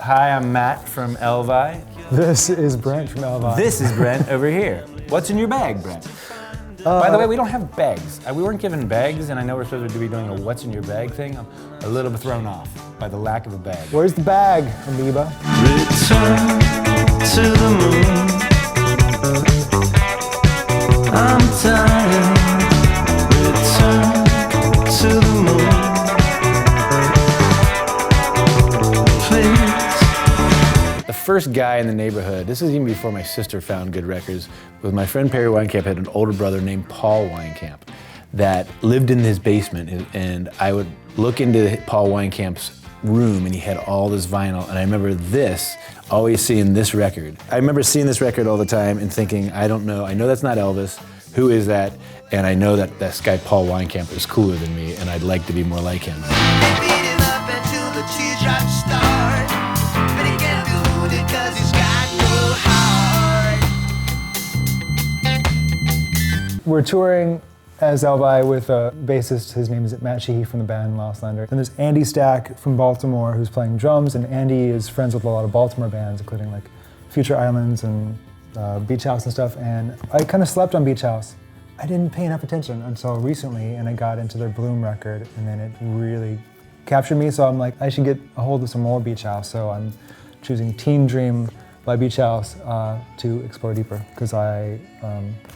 Hi, I'm Matt from Elvi. This is Brent from Elvis. This is Brent over here. What's in your bag, Brent? By the way, we don't have bags. We weren't given bags, and I know we're supposed to be doing a what's in your bag thing. I'm a little bit thrown off by the lack of a bag. Where's the bag, Amoeba? Return to the moon. I'm tired. Return to the moon. Please. The first guy in the neighborhood, this is even before my sister found good records, was my friend Perry Weinkamp had an older brother named Paul Weinkamp that lived in his basement, and I would look into Paul Weinkamp's room and he had all this vinyl, and I remember always seeing this record. I remember seeing this record all the time and thinking, I don't know, I know that's not Elvis, who is that? And I know that this guy Paul Weinkamp is cooler than me and I'd like to be more like him. We're touring as Elvi with a bassist. His name is Matt Sheehy from the band Lost Lander. And there's Andy Stack from Baltimore who's playing drums, and Andy is friends with a lot of Baltimore bands, including like Future Islands and Beach House and stuff. And I kind of slept on Beach House. I didn't pay enough attention until recently, and I got into their Bloom record, and then it really captured me. So I'm like, I should get a hold of some more Beach House. So I'm choosing Teen Dream by Beach House to explore deeper, because I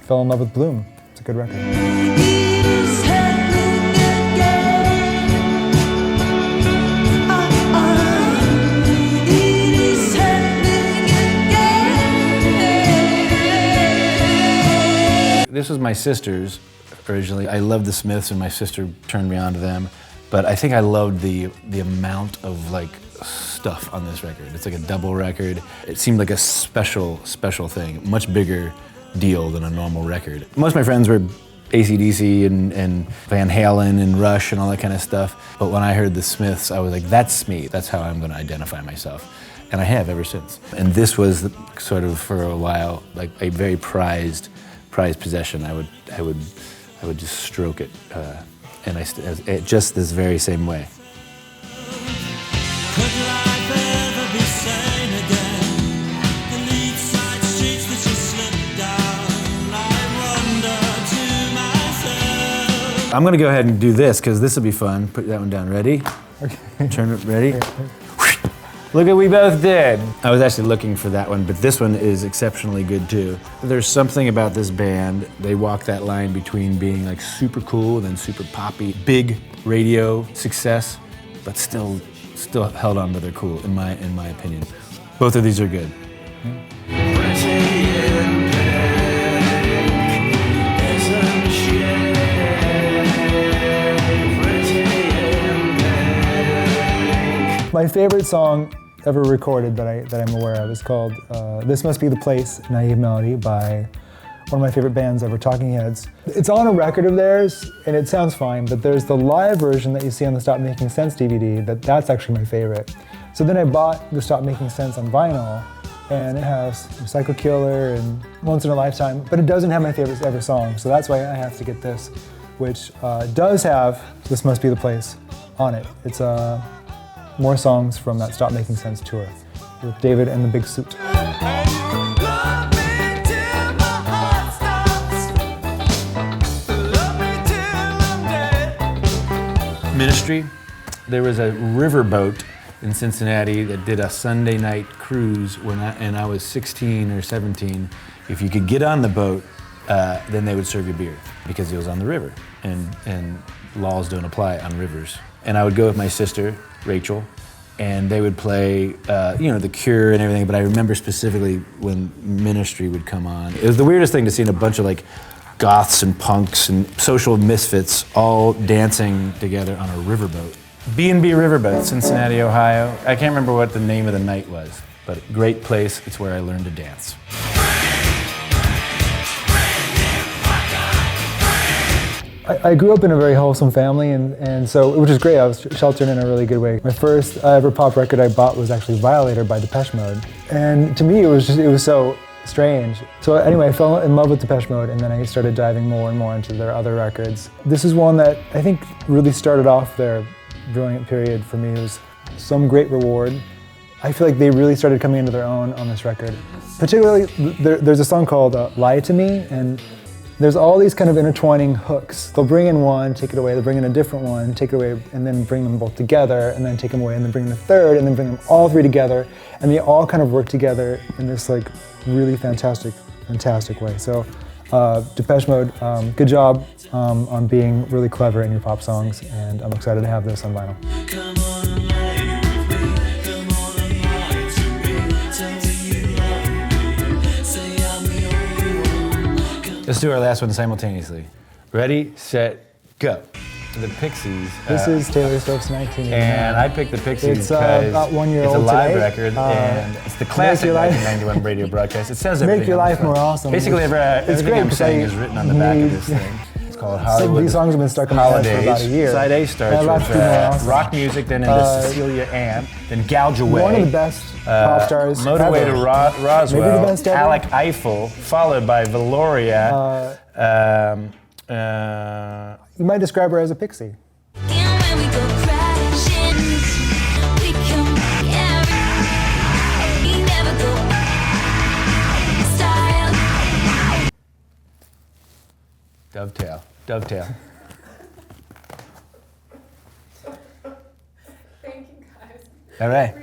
fell in love with Bloom. It's a good record. This was my sister's originally. I loved the Smiths and my sister turned me on to them, but I think I loved the amount of like stuff on this record. It's like a double record. It seemed like a special thing, much bigger deal than a normal record. Most of my friends were AC/DC and Van Halen and Rush and all that kind of stuff, but when I heard the Smiths, I was like, that's me, that's how I'm gonna identify myself. And I have ever since. And this was sort of, for a while, like a very prized possession. I would just stroke it, and just this very same way. I'm gonna go ahead and do this because this will be fun. Put that one down. Ready? Okay. Turn it. Ready? Look what we both did. I was actually looking for that one, but this one is exceptionally good too. There's something about this band. They walk that line between being like super cool and then super poppy, big radio success, but still held on to their cool, in my opinion. Both of these are good. My favorite song ever recorded that I'm aware of is called This Must Be the Place, Naive Melody by one of my favorite bands ever, Talking Heads. It's on a record of theirs and it sounds fine, but there's the live version that you see on the Stop Making Sense DVD that's actually my favorite. So then I bought the Stop Making Sense on vinyl, and it has Psycho Killer and Once in a Lifetime, but it doesn't have my favorite ever song, so that's why I have to get this, which does have This Must Be the Place on it. It's more songs from that Stop Making Sense tour with David and the Big Suit. Ministry. There was a riverboat in Cincinnati that did a Sunday night cruise and I was 16 or 17. If you could get on the boat, then they would serve you beer because it was on the river, and laws don't apply on rivers. And I would go with my sister, Rachel, and they would play, The Cure and everything, but I remember specifically when Ministry would come on. It was the weirdest thing to see a bunch of like goths and punks and social misfits all dancing together on a riverboat. B&B Riverboat, Cincinnati, Ohio. I can't remember what the name of the night was, but great place. It's where I learned to dance. I grew up in a very wholesome family, and so, which is great. I was sheltered in a really good way. My first ever pop record I bought was actually Violator by Depeche Mode. And to me, it was so strange. So anyway, I fell in love with Depeche Mode, and then I started diving more and more into their other records. This is one that I think really started off their brilliant period for me. It was Some Great Reward, I feel like they really started coming into their own on this record. Particularly, there's a song called Lie to Me, and there's all these kind of intertwining hooks. They'll bring in one, take it away, they'll bring in a different one, take it away, and then bring them both together, and then take them away, and then bring in a third, and then bring them all three together, and they all kind of work together in this like really fantastic way. So Depeche Mode, good job on being really clever in your pop songs, and I'm excited to have this on vinyl. Come on and lie with me. Come on and lie to me. Tell me you love me. Say I'm the only one. Let's do our last one simultaneously. Ready, set, go. The Pixies. This is Taylor Swift's 1989. And I picked the Pixies It's because about 1 year it's a old live today. record, and it's the classic your life- 1991 radio broadcast. It says everything. Make your on the life front. more awesome. Basically, It's everything great I'm 'cause saying I- is written on the back of this thing. It's called Hollywood. These songs have been stuck in my head for about a year. Side A starts And I'd like with to be more awesome. rock music, then into Cecilia Ann, then Gouge Away. One of the best pop stars Motorway ever. to Roswell. Maybe the best ever. Alec Eiffel, followed by Valoria. You might describe her as a pixie. And when we go crashing, we come we never go style. Dovetail. Thank you, guys. All right.